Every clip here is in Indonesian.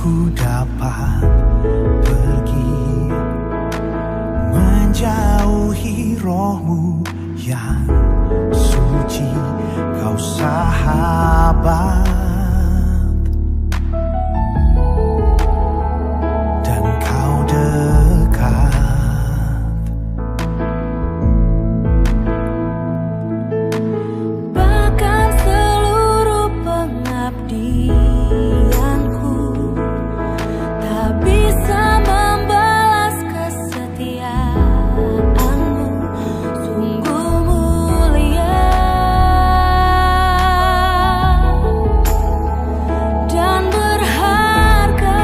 ku dapat pergi menjauhi rohmu yang suci, kau sahabat dan kau dekat. Bahkan seluruh pengabdianku tak bisa membalas kesetiaanmu, sungguh mulia dan berharga.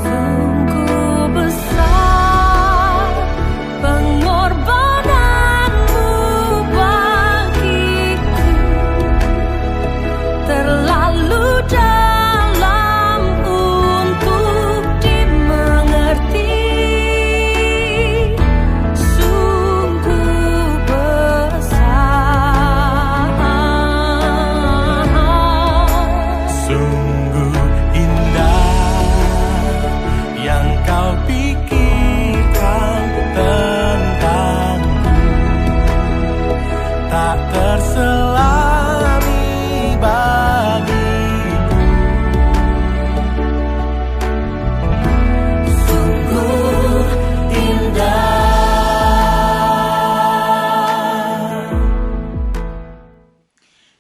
Sungguh besar pengorbananmu bagiku, terlalu dalam untuk dimengerti. Sungguh besar, Sungguh indah yang kau pikirkan tentangku, tak terselami bagiku. sungguh indah.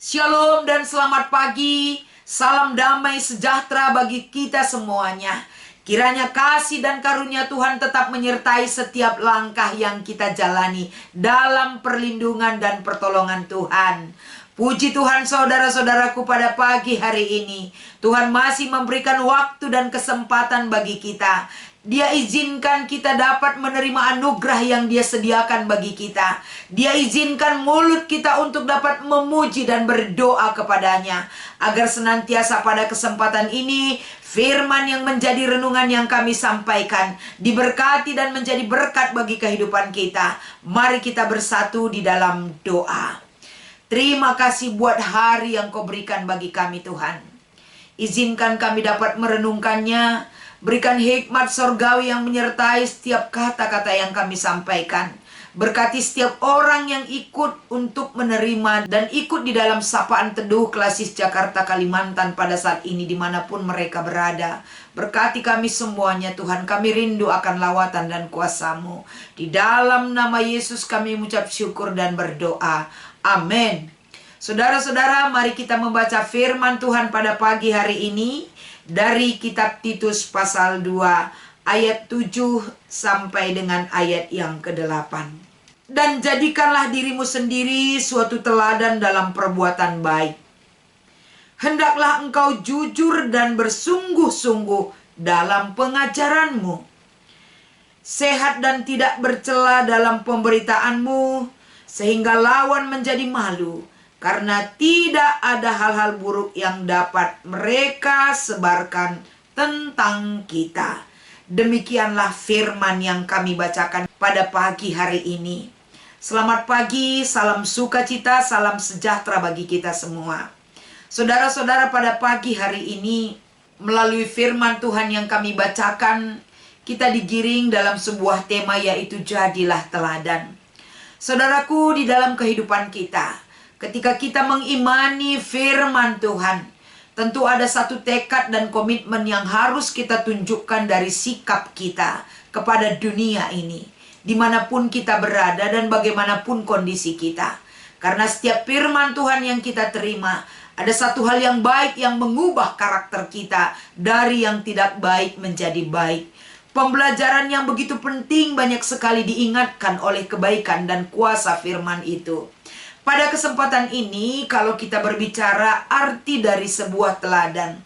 Shalom dan selamat pagi. Salam damai sejahtera bagi kita semuanya. Kiranya kasih dan karunia Tuhan tetap menyertai setiap langkah yang kita jalani dalam perlindungan dan pertolongan Tuhan. Puji Tuhan saudara-saudaraku, pada pagi hari ini Tuhan masih memberikan waktu dan kesempatan bagi kita. Dia izinkan kita dapat menerima anugerah yang Dia sediakan bagi kita. Dia izinkan mulut kita untuk dapat memuji dan berdoa kepadanya, agar senantiasa pada kesempatan ini firman yang menjadi renungan yang kami sampaikan diberkati dan menjadi berkat bagi kehidupan kita. Mari kita bersatu di dalam doa. Terima kasih buat hari yang Kau berikan bagi kami Tuhan. Izinkan kami dapat merenungkannya. Berikan hikmat sorgawi yang menyertai setiap kata-kata yang kami sampaikan. Berkati setiap orang yang ikut untuk menerima dan ikut di dalam sapaan teduh Klasis Jakarta Kalimantan pada saat ini dimanapun mereka berada. Berkati kami semuanya Tuhan, kami rindu akan lawatan dan kuasa-Mu. Di dalam nama Yesus kami mengucap syukur dan berdoa. Amin. Saudara-saudara, mari kita membaca firman Tuhan pada pagi hari ini dari kitab Titus pasal 2 ayat 7 sampai dengan ayat yang ke-8. Dan jadikanlah dirimu sendiri suatu teladan dalam perbuatan baik. Hendaklah engkau jujur dan bersungguh-sungguh dalam pengajaranmu. Sehat dan tidak bercela dalam pemberitaanmu, sehingga lawan menjadi malu. Karena tidak ada hal-hal buruk yang dapat mereka sebarkan tentang kita. Demikianlah firman yang kami bacakan pada pagi hari ini. Selamat pagi, salam sukacita, salam sejahtera bagi kita semua. Saudara-saudara, pada pagi hari ini melalui firman Tuhan yang kami bacakan, kita digiring dalam sebuah tema, yaitu jadilah teladan. Saudaraku, di dalam kehidupan kita, ketika kita mengimani firman Tuhan, tentu ada satu tekad dan komitmen yang harus kita tunjukkan dari sikap kita kepada dunia ini, dimanapun kita berada dan bagaimanapun kondisi kita. Karena setiap firman Tuhan yang kita terima, ada satu hal yang baik yang mengubah karakter kita dari yang tidak baik menjadi baik. Pembelajaran yang begitu penting banyak sekali diingatkan oleh kebaikan dan kuasa firman itu. Pada kesempatan ini, kalau kita berbicara arti dari sebuah teladan.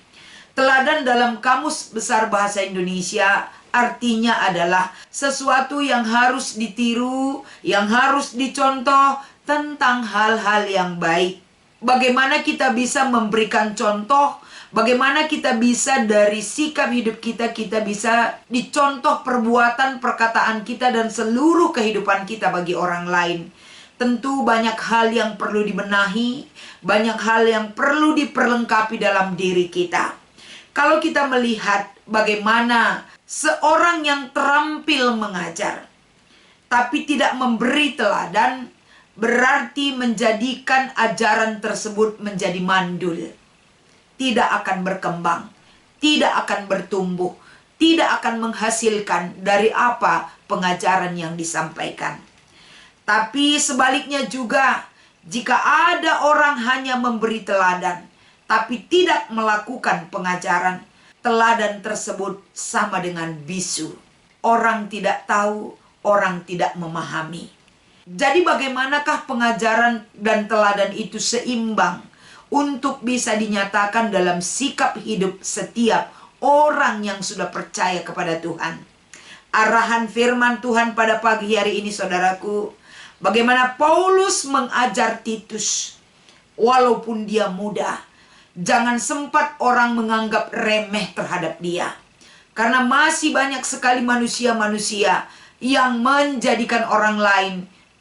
Teladan dalam Kamus Besar Bahasa Indonesia artinya adalah sesuatu yang harus ditiru, yang harus dicontoh tentang hal-hal yang baik. Bagaimana kita bisa memberikan contoh, bagaimana kita bisa dari sikap hidup kita, kita bisa dicontoh perbuatan, perkataan kita dan seluruh kehidupan kita bagi orang lain. Tentu banyak hal yang perlu dibenahi, banyak hal yang perlu diperlengkapi dalam diri kita. Kalau kita melihat bagaimana seorang yang terampil mengajar, tapi tidak memberi teladan, berarti menjadikan ajaran tersebut menjadi mandul. Tidak akan berkembang, tidak akan bertumbuh, tidak akan menghasilkan dari apa pengajaran yang disampaikan. Tapi sebaliknya juga, jika ada orang hanya memberi teladan, tapi tidak melakukan pengajaran, teladan tersebut sama dengan bisu. Orang tidak tahu, orang tidak memahami. Jadi bagaimanakah pengajaran dan teladan itu seimbang untuk bisa dinyatakan dalam sikap hidup setiap orang yang sudah percaya kepada Tuhan? Arahan firman Tuhan pada pagi hari ini, saudaraku, bagaimana Paulus mengajar Titus, walaupun dia muda, jangan sempat orang menganggap remeh terhadap dia. Karena masih banyak sekali manusia-manusia yang menjadikan orang lain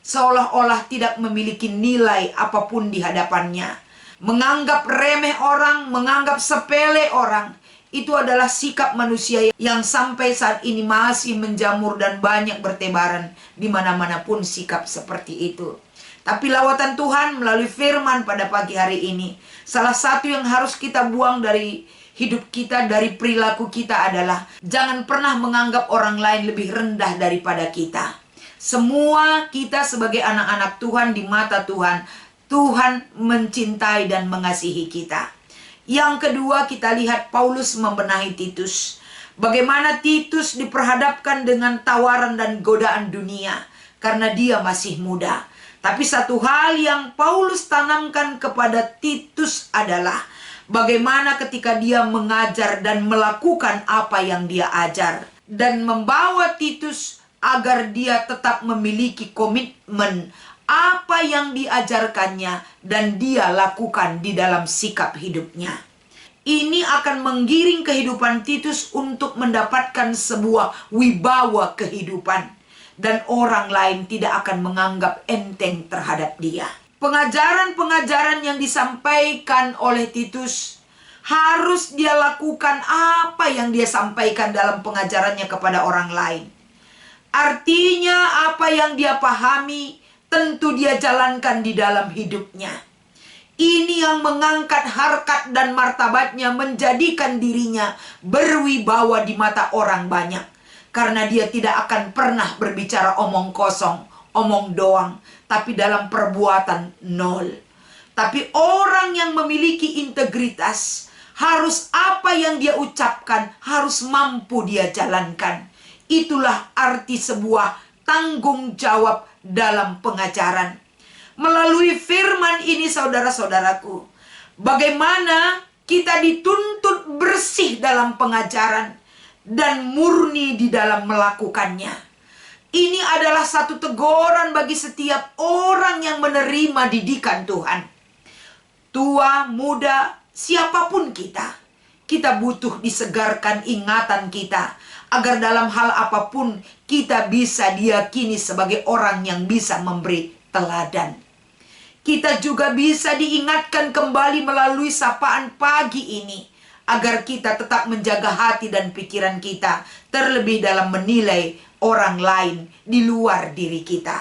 seolah-olah tidak memiliki nilai apapun di hadapannya. Menganggap remeh orang, menganggap sepele orang, itu adalah sikap manusia yang sampai saat ini masih menjamur dan banyak bertebaran di mana-mana pun sikap seperti itu. Tapi lawatan Tuhan melalui firman pada pagi hari ini, salah satu yang harus kita buang dari hidup kita, dari perilaku kita adalah jangan pernah menganggap orang lain lebih rendah daripada kita. Semua kita sebagai anak-anak Tuhan di mata Tuhan, Tuhan mencintai dan mengasihi kita. Yang kedua, kita lihat Paulus membenahi Titus. Bagaimana Titus diperhadapkan dengan tawaran dan godaan dunia karena dia masih muda. Tapi satu hal yang Paulus tanamkan kepada Titus adalah bagaimana ketika dia mengajar dan melakukan apa yang dia ajar, dan membawa Titus agar dia tetap memiliki komitmen apa yang diajarkannya dan dia lakukan di dalam sikap hidupnya. Ini akan menggiring kehidupan Titus untuk mendapatkan sebuah wibawa kehidupan, dan orang lain tidak akan menganggap enteng terhadap dia. Pengajaran-pengajaran yang disampaikan oleh Titus harus dia lakukan apa yang dia sampaikan dalam pengajarannya kepada orang lain. Artinya apa yang dia pahami tentu dia jalankan di dalam hidupnya. Ini yang mengangkat harkat dan martabatnya, menjadikan dirinya berwibawa di mata orang banyak. Karena dia tidak akan pernah berbicara omong kosong, omong doang, tapi dalam perbuatan nol. Tapi orang yang memiliki integritas, harus apa yang dia ucapkan, harus mampu dia jalankan. Itulah arti sebuah tanggung jawab dalam pengajaran. Melalui firman ini, saudara-saudaraku, bagaimana kita dituntut bersih dalam pengajaran dan murni di dalam melakukannya. Ini adalah satu teguran bagi setiap orang yang menerima didikan Tuhan. Tua, muda, siapapun kita butuh disegarkan ingatan kita, agar dalam hal apapun kita bisa diyakini sebagai orang yang bisa memberi teladan. Kita juga bisa diingatkan kembali melalui sapaan pagi ini, agar kita tetap menjaga hati dan pikiran kita, terlebih dalam menilai orang lain di luar diri kita.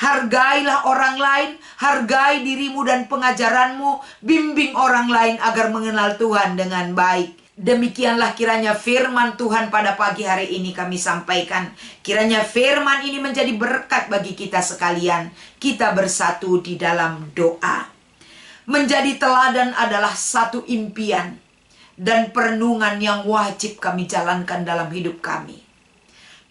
Hargailah orang lain, hargai dirimu dan pengajaranmu, bimbing orang lain agar mengenal Tuhan dengan baik. Demikianlah kiranya firman Tuhan pada pagi hari ini kami sampaikan. Kiranya firman ini menjadi berkat bagi kita sekalian. Kita bersatu di dalam doa. Menjadi teladan adalah satu impian dan perenungan yang wajib kami jalankan dalam hidup kami.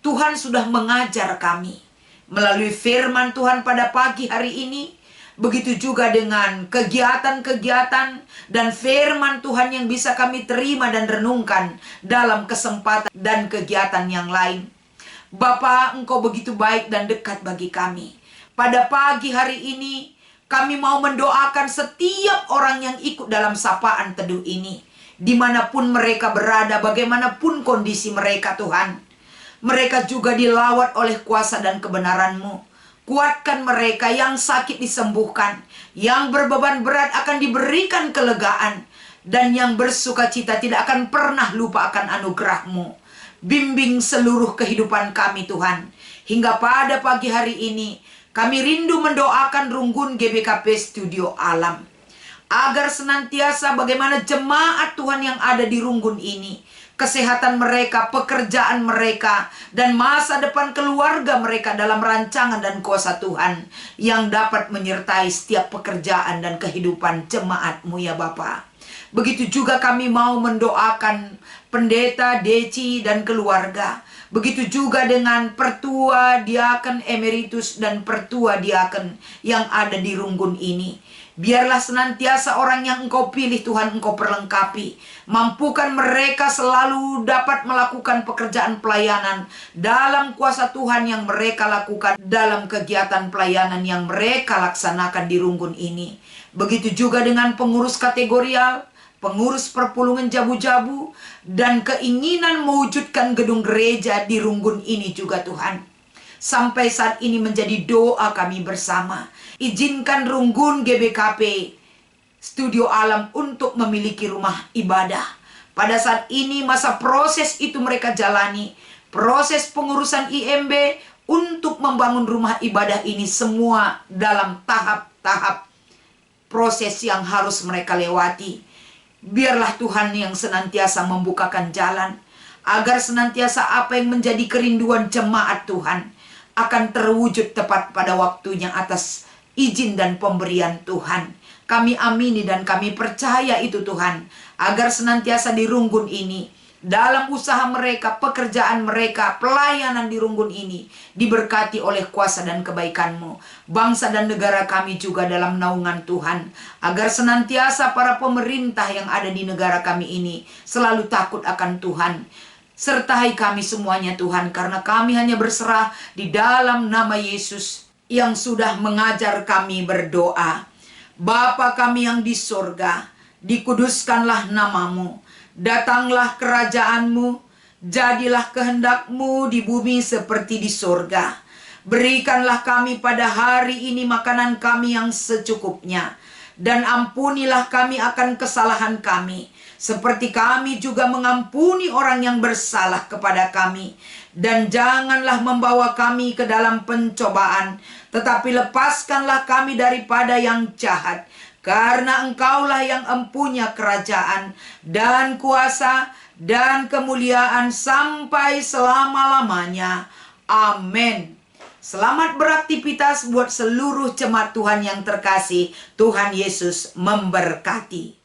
Tuhan sudah mengajar kami melalui firman Tuhan pada pagi hari ini. Begitu juga dengan kegiatan-kegiatan dan firman Tuhan yang bisa kami terima dan renungkan dalam kesempatan dan kegiatan yang lain. Bapa, Engkau begitu baik dan dekat bagi kami. Pada pagi hari ini, kami mau mendoakan setiap orang yang ikut dalam sapaan teduh ini. Dimanapun mereka berada, bagaimanapun kondisi mereka Tuhan. Mereka juga dilawat oleh kuasa dan kebenaran-Mu. Kuatkan mereka, yang sakit disembuhkan, yang berbeban berat akan diberikan kelegaan, dan yang bersuka cita tidak akan pernah lupa akan anugerah-Mu. Bimbing seluruh kehidupan kami Tuhan. Hingga pada pagi hari ini, kami rindu mendoakan Runggun GBKP Studio Alam, agar senantiasa bagaimana jemaat Tuhan yang ada di Runggun ini, kesehatan mereka, pekerjaan mereka, dan masa depan keluarga mereka dalam rancangan dan kuasa Tuhan yang dapat menyertai setiap pekerjaan dan kehidupan jemaat-Mu ya Bapa. Begitu juga kami mau mendoakan Pendeta Deci dan keluarga. Begitu juga dengan Pertua Diaken Emeritus dan Pertua Diaken yang ada di Runggun ini. Biarlah senantiasa orang yang Engkau pilih Tuhan Engkau perlengkapi. Mampukan mereka selalu dapat melakukan pekerjaan pelayanan dalam kuasa Tuhan yang mereka lakukan dalam kegiatan pelayanan yang mereka laksanakan di Runggun ini. Begitu juga dengan pengurus kategorial, pengurus perpulungan Jabu-Jabu, dan keinginan mewujudkan gedung gereja di Runggun ini juga Tuhan. Sampai saat ini menjadi doa kami bersama. Izinkan Runggun GBKP Studio Alam untuk memiliki rumah ibadah. Pada saat ini masa proses itu mereka jalani. Proses pengurusan IMB untuk membangun rumah ibadah ini semua dalam tahap-tahap proses yang harus mereka lewati. Biarlah Tuhan yang senantiasa membukakan jalan, agar senantiasa apa yang menjadi kerinduan jemaat Tuhan akan terwujud tepat pada waktunya atas izin dan pemberian Tuhan. Kami amini dan kami percaya itu Tuhan, agar senantiasa di Runggun ini, dalam usaha mereka, pekerjaan mereka, pelayanan di Runggun ini diberkati oleh kuasa dan kebaikan-Mu. Bangsa dan negara kami juga dalam naungan Tuhan, agar senantiasa para pemerintah yang ada di negara kami ini selalu takut akan Tuhan. Sertai kami semuanya Tuhan, karena kami hanya berserah di dalam nama Yesus yang sudah mengajar kami berdoa. Bapa kami yang di sorga, dikuduskanlah nama-Mu. Datanglah kerajaan-Mu, jadilah kehendak-Mu di bumi seperti di sorga. Berikanlah kami pada hari ini makanan kami yang secukupnya. Dan ampunilah kami akan kesalahan kami, seperti kami juga mengampuni orang yang bersalah kepada kami. Dan janganlah membawa kami ke dalam pencobaan, tetapi lepaskanlah kami daripada yang jahat. Karena Engkaulah yang empunya kerajaan dan kuasa dan kemuliaan sampai selama-lamanya. Amin. Selamat beraktivitas buat seluruh jemaat Tuhan yang terkasih. Tuhan Yesus memberkati.